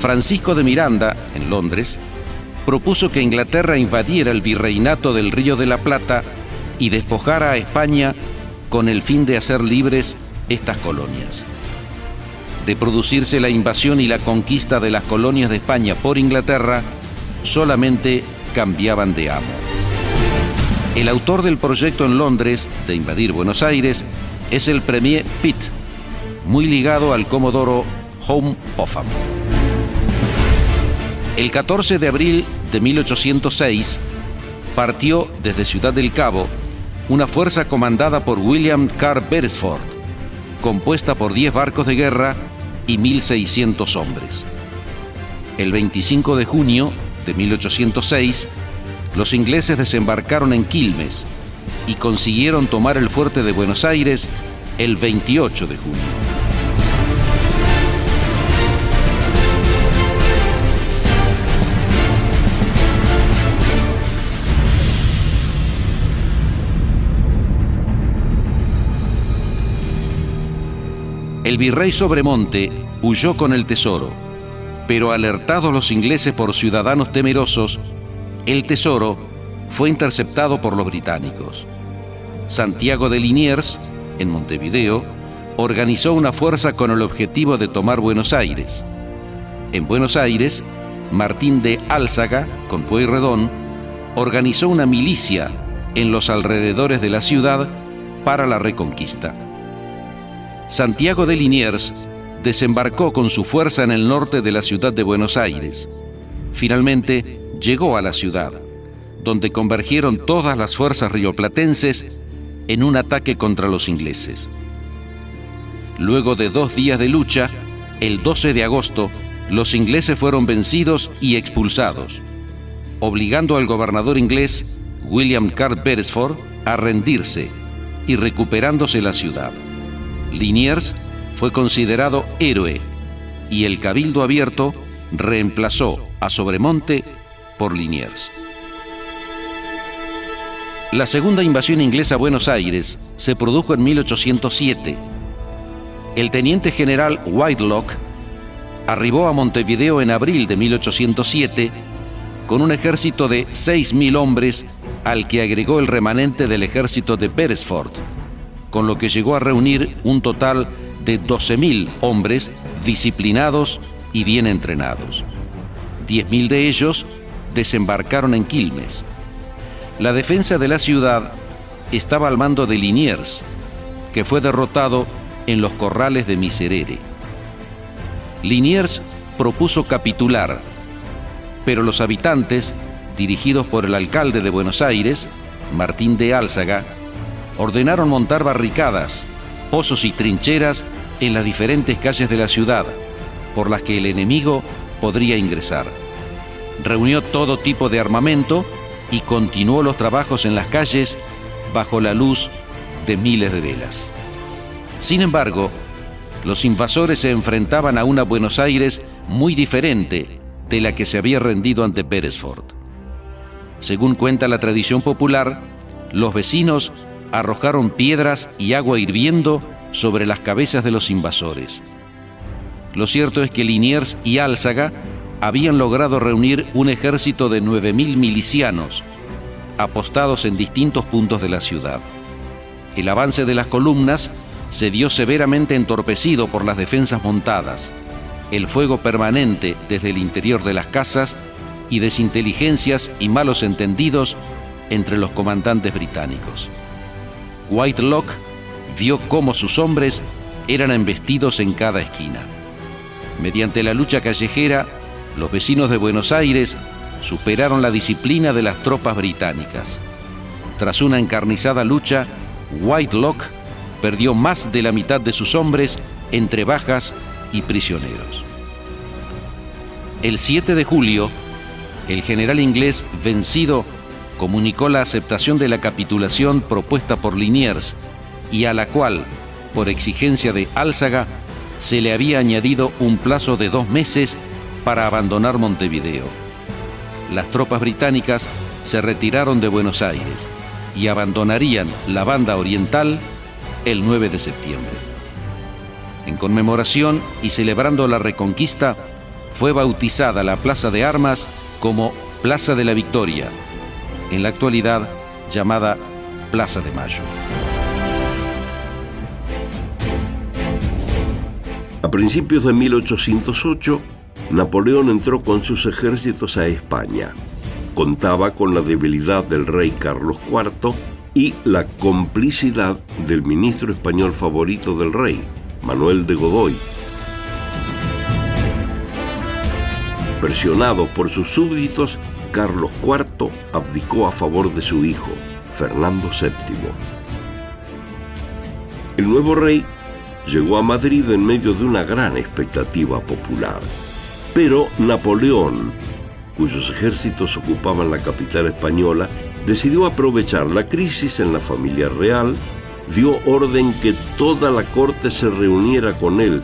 Francisco de Miranda, en Londres, propuso que Inglaterra invadiera el virreinato del Río de la Plata y despojara a España con el fin de hacer libres estas colonias. De producirse la invasión y la conquista de las colonias de España por Inglaterra, solamente cambiaban de amo. El autor del proyecto en Londres de invadir Buenos Aires es el premier Pitt, muy ligado al comodoro Home Popham. El 14 de abril de 1806 partió desde Ciudad del Cabo una fuerza comandada por William Carr Beresford, compuesta por 10 barcos de guerra y 1.600 hombres. El 25 de junio de 1806, los ingleses desembarcaron en Quilmes y consiguieron tomar el fuerte de Buenos Aires el 28 de junio. El virrey Sobremonte huyó con el tesoro, pero alertados los ingleses por ciudadanos temerosos, el tesoro fue interceptado por los británicos. Santiago de Liniers, en Montevideo, organizó una fuerza con el objetivo de tomar Buenos Aires. En Buenos Aires, Martín de Álzaga, con Pueyrredón, organizó una milicia en los alrededores de la ciudad para la reconquista. Santiago de Liniers desembarcó con su fuerza en el norte de la ciudad de Buenos Aires. Finalmente llegó a la ciudad, donde convergieron todas las fuerzas rioplatenses en un ataque contra los ingleses. Luego de 2 días de lucha, el 12 de agosto, los ingleses fueron vencidos y expulsados, obligando al gobernador inglés, William Carr Beresford, a rendirse y recuperándose la ciudad. Liniers fue considerado héroe y el Cabildo Abierto reemplazó a Sobremonte por Liniers. La segunda invasión inglesa a Buenos Aires se produjo en 1807. El teniente general Whitelock arribó a Montevideo en abril de 1807 con un ejército de 6.000 hombres al que agregó el remanente del ejército de Beresford, con lo que llegó a reunir un total de 12.000 hombres disciplinados y bien entrenados. 10.000 de ellos desembarcaron en Quilmes. La defensa de la ciudad estaba al mando de Liniers, que fue derrotado en los corrales de Miserere. Liniers propuso capitular, pero los habitantes, dirigidos por el alcalde de Buenos Aires, Martín de Álzaga, ordenaron montar barricadas, pozos y trincheras en las diferentes calles de la ciudad, por las que el enemigo podría ingresar. Reunió todo tipo de armamento y continuó los trabajos en las calles bajo la luz de miles de velas. Sin embargo, los invasores se enfrentaban a una Buenos Aires muy diferente de la que se había rendido ante Beresford. Según cuenta la tradición popular, los vecinos arrojaron piedras y agua hirviendo sobre las cabezas de los invasores. Lo cierto es que Liniers y Álzaga habían logrado reunir un ejército de 9.000 milicianos, apostados en distintos puntos de la ciudad. El avance de las columnas se vio severamente entorpecido por las defensas montadas, el fuego permanente desde el interior de las casas y desinteligencias y malos entendidos entre los comandantes británicos. Whitelock vio cómo sus hombres eran embestidos en cada esquina. Mediante la lucha callejera, los vecinos de Buenos Aires superaron la disciplina de las tropas británicas. Tras una encarnizada lucha, Whitelock perdió más de la mitad de sus hombres entre bajas y prisioneros. El 7 de julio, el general inglés vencido comunicó la aceptación de la capitulación propuesta por Liniers y a la cual, por exigencia de Álzaga, se le había añadido un plazo de 2 meses para abandonar Montevideo. Las tropas británicas se retiraron de Buenos Aires y abandonarían la banda oriental el 9 de septiembre. En conmemoración y celebrando la reconquista, fue bautizada la Plaza de Armas como Plaza de la Victoria, en la actualidad llamada Plaza de Mayo. A principios de 1808, Napoleón entró con sus ejércitos a España. Contaba con la debilidad del rey Carlos IV y la complicidad del ministro español favorito del rey, Manuel de Godoy. Presionado por sus súbditos, Carlos IV abdicó a favor de su hijo, Fernando VII. El nuevo rey llegó a Madrid en medio de una gran expectativa popular. Pero Napoleón, cuyos ejércitos ocupaban la capital española, decidió aprovechar la crisis en la familia real, dio orden que toda la corte se reuniera con él,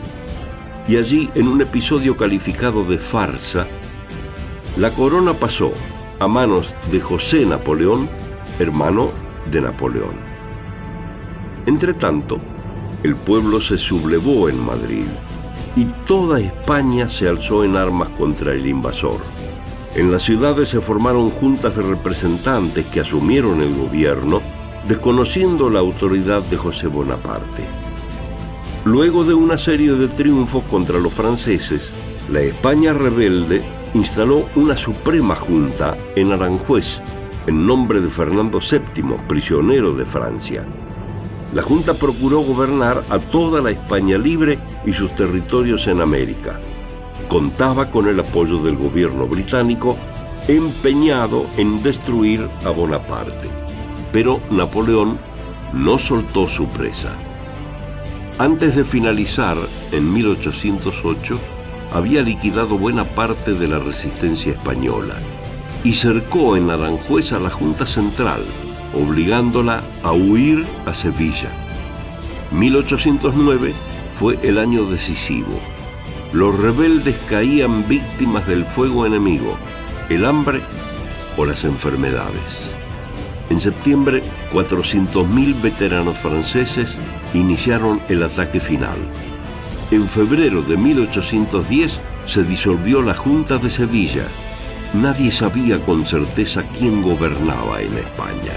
y allí, en un episodio calificado de farsa, la corona pasó a manos de José Napoleón, hermano de Napoleón. Entretanto, el pueblo se sublevó en Madrid y toda España se alzó en armas contra el invasor. En las ciudades se formaron juntas de representantes que asumieron el gobierno, desconociendo la autoridad de José Bonaparte. Luego de una serie de triunfos contra los franceses, la España rebelde instaló una suprema junta en Aranjuez, en nombre de Fernando VII, prisionero de Francia. La junta procuró gobernar a toda la España libre y sus territorios en América. Contaba con el apoyo del gobierno británico, empeñado en destruir a Bonaparte. Pero Napoleón no soltó su presa. Antes de finalizar, en 1808, había liquidado buena parte de la resistencia española y cercó en Aranjuez a la Junta Central, obligándola a huir a Sevilla. 1809 fue el año decisivo. Los rebeldes caían víctimas del fuego enemigo, el hambre o las enfermedades. En septiembre, 400.000 veteranos franceses iniciaron el ataque final. En febrero de 1810 se disolvió la Junta de Sevilla. Nadie sabía con certeza quién gobernaba en España.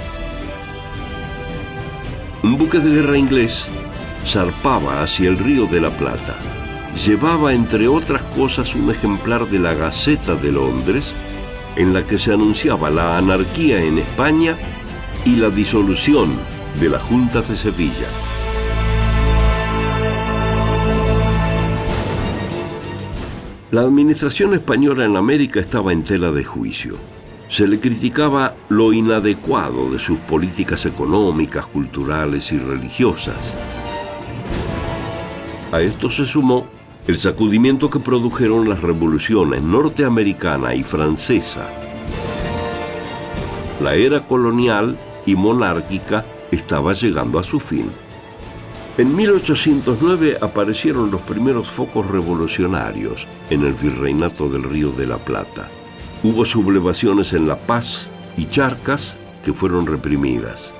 Un buque de guerra inglés zarpaba hacia el Río de la Plata. Llevaba, entre otras cosas, un ejemplar de la Gaceta de Londres, en la que se anunciaba la anarquía en España y la disolución de la Junta de Sevilla. La administración española en América estaba en tela de juicio. Se le criticaba lo inadecuado de sus políticas económicas, culturales y religiosas. A esto se sumó el sacudimiento que produjeron las revoluciones norteamericana y francesa. La era colonial y monárquica estaba llegando a su fin. En 1809 aparecieron los primeros focos revolucionarios en el virreinato del Río de la Plata. Hubo sublevaciones en La Paz y Charcas que fueron reprimidas.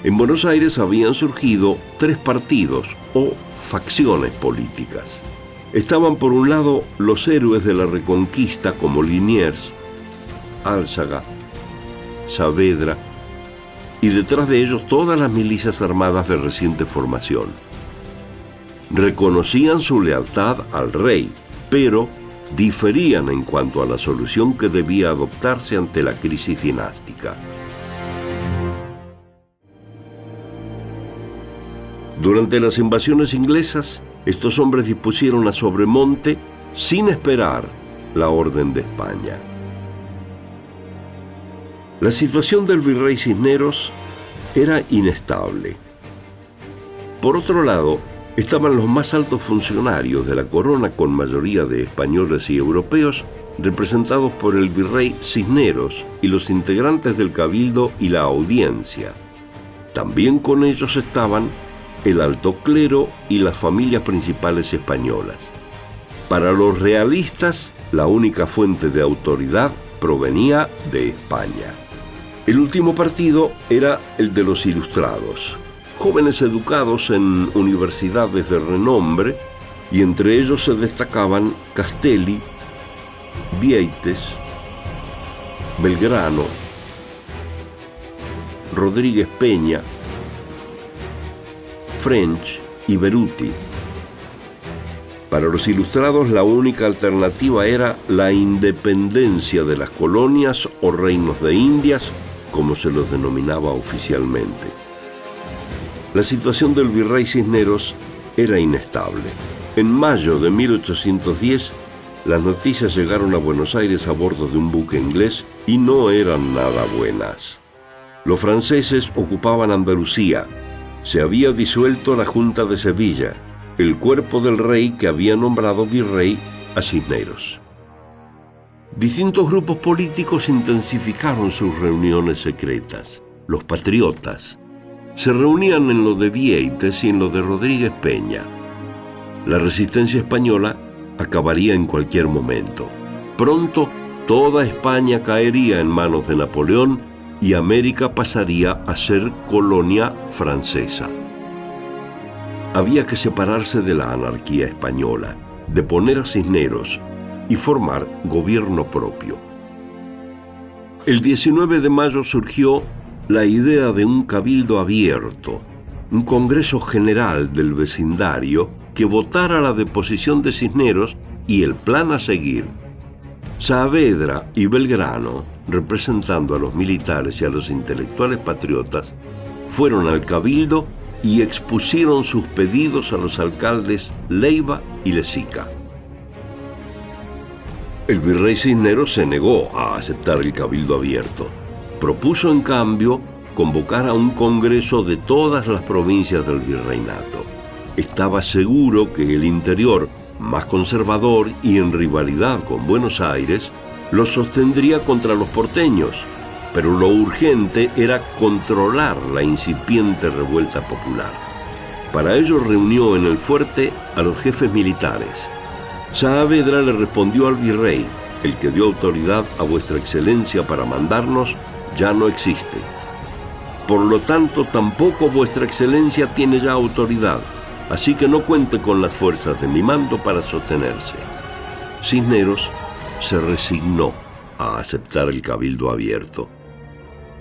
En Buenos Aires habían surgido 3 partidos o facciones políticas. Estaban por un lado los héroes de la Reconquista como Liniers, Álzaga, Saavedra, y detrás de ellos todas las milicias armadas de reciente formación. Reconocían su lealtad al rey, pero diferían en cuanto a la solución que debía adoptarse ante la crisis dinástica. Durante las invasiones inglesas, estos hombres dispusieron a Sobremonte sin esperar la orden de España. La situación del virrey Cisneros era inestable. Por otro lado, estaban los más altos funcionarios de la corona, con mayoría de españoles y europeos, representados por el virrey Cisneros y los integrantes del cabildo y la audiencia. También con ellos estaban el alto clero y las familias principales españolas. Para los realistas, la única fuente de autoridad provenía de España. El último partido era el de los ilustrados, jóvenes educados en universidades de renombre y entre ellos se destacaban Castelli, Vieites, Belgrano, Rodríguez Peña, French y Beruti. Para los ilustrados, la única alternativa era la independencia de las colonias o reinos de Indias, como se los denominaba oficialmente. La situación del virrey Cisneros era inestable. En mayo de 1810, las noticias llegaron a Buenos Aires a bordo de un buque inglés y no eran nada buenas. Los franceses ocupaban Andalucía. Se había disuelto la Junta de Sevilla, el cuerpo del rey que había nombrado virrey a Cisneros. Distintos grupos políticos intensificaron sus reuniones secretas. Los patriotas se reunían en lo de Vieites y en lo de Rodríguez Peña. La resistencia española acabaría en cualquier momento. Pronto, toda España caería en manos de Napoleón y América pasaría a ser colonia francesa. Había que separarse de la anarquía española, deponer a Cisneros y formar gobierno propio. El 19 de mayo surgió la idea de un cabildo abierto, un congreso general del vecindario que votara la deposición de Cisneros y el plan a seguir. Saavedra y Belgrano, representando a los militares y a los intelectuales patriotas, fueron al cabildo y expusieron sus pedidos a los alcaldes Leiva y Lezica. El virrey Cisneros se negó a aceptar el cabildo abierto. Propuso, en cambio, convocar a un congreso de todas las provincias del virreinato. Estaba seguro que el interior, más conservador y en rivalidad con Buenos Aires, lo sostendría contra los porteños, pero lo urgente era controlar la incipiente revuelta popular. Para ello reunió en el fuerte a los jefes militares. Saavedra le respondió al virrey: el que dio autoridad a vuestra excelencia para mandarnos ya no existe. Por lo tanto, tampoco vuestra excelencia tiene ya autoridad, así que no cuente con las fuerzas de mi mando para sostenerse. Cisneros se resignó a aceptar el cabildo abierto.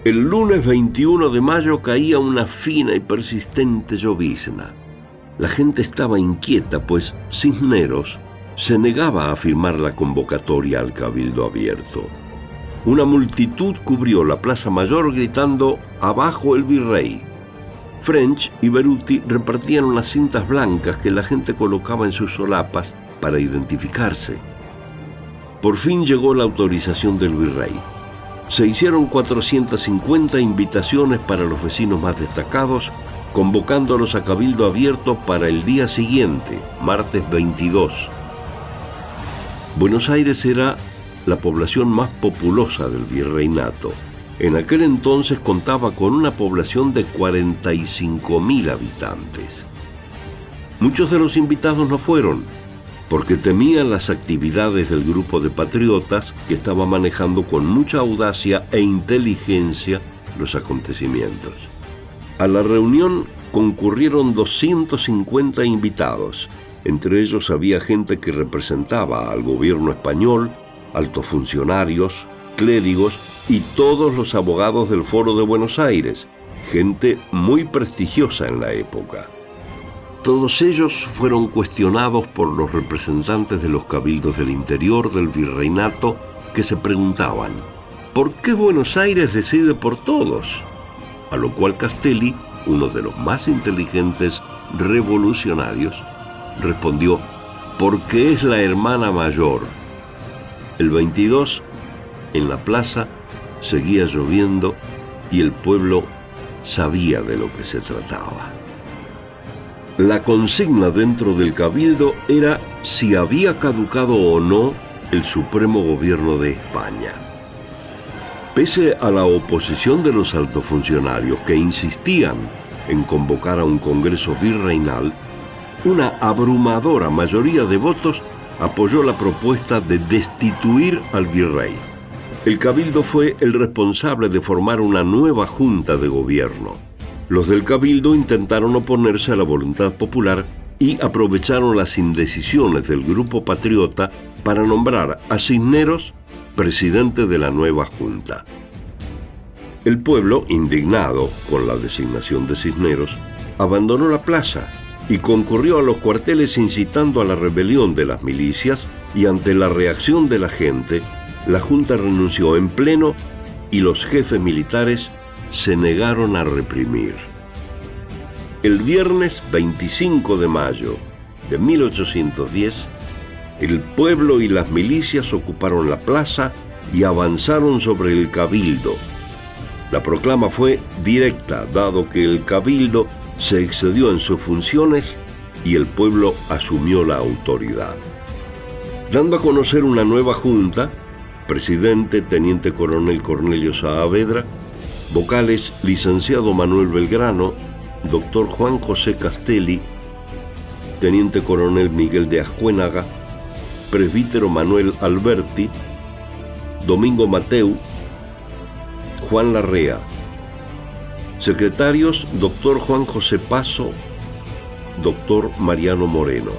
El lunes 21 de mayo caía una fina y persistente llovizna. La gente estaba inquieta, pues Cisneros se negaba a firmar la convocatoria al cabildo abierto. Una multitud cubrió la Plaza Mayor gritando «¡Abajo el virrey!». French y Beruti repartían unas cintas blancas que la gente colocaba en sus solapas para identificarse. Por fin llegó la autorización del virrey. Se hicieron 450 invitaciones para los vecinos más destacados, convocándolos a cabildo abierto para el día siguiente, martes 22. Buenos Aires era la población más populosa del virreinato. En aquel entonces contaba con una población de 45.000 habitantes. Muchos de los invitados no fueron, porque temían las actividades del grupo de patriotas que estaba manejando con mucha audacia e inteligencia los acontecimientos. A la reunión concurrieron 250 invitados. Entre ellos había gente que representaba al gobierno español, altos funcionarios, clérigos y todos los abogados del Foro de Buenos Aires, gente muy prestigiosa en la época. Todos ellos fueron cuestionados por los representantes de los cabildos del interior del virreinato que se preguntaban: ¿por qué Buenos Aires decide por todos? A lo cual Castelli, uno de los más inteligentes revolucionarios, respondió: porque es la hermana mayor. El 22, en la plaza, seguía lloviendo y el pueblo sabía de lo que se trataba. La consigna dentro del cabildo era si había caducado o no el supremo gobierno de España. Pese a la oposición de los altos funcionarios que insistían en convocar a un congreso virreinal, una abrumadora mayoría de votos apoyó la propuesta de destituir al virrey. El cabildo fue el responsable de formar una nueva junta de gobierno. Los del cabildo intentaron oponerse a la voluntad popular y aprovecharon las indecisiones del grupo patriota para nombrar a Cisneros presidente de la nueva junta. El pueblo, indignado con la designación de Cisneros, abandonó la plaza y concurrió a los cuarteles incitando a la rebelión de las milicias, y ante la reacción de la gente, la junta renunció en pleno y los jefes militares se negaron a reprimir. El viernes 25 de mayo de 1810, el pueblo y las milicias ocuparon la plaza y avanzaron sobre el cabildo. La proclama fue directa, dado que el cabildo se excedió en sus funciones y el pueblo asumió la autoridad. Dando a conocer una nueva junta, presidente teniente coronel Cornelio Saavedra, vocales licenciado Manuel Belgrano, doctor Juan José Castelli, teniente coronel Miguel de Ascuénaga, presbítero Manuel Alberti, Domingo Mateu, Juan Larrea. Secretarios, doctor Juan José Paso, doctor Mariano Moreno.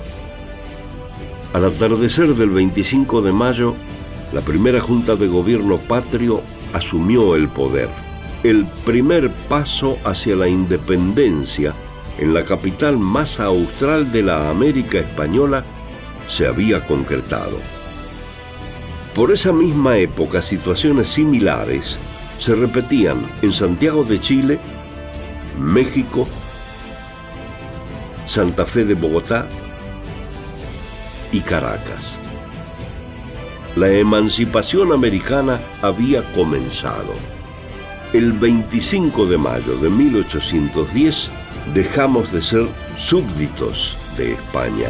Al atardecer del 25 de mayo, la primera Junta de Gobierno patrio asumió el poder. El primer paso hacia la independencia en la capital más austral de la América española se había concretado. Por esa misma época, situaciones similares se repetían en Santiago de Chile, México, Santa Fe de Bogotá y Caracas. La emancipación americana había comenzado. El 25 de mayo de 1810 dejamos de ser súbditos de España.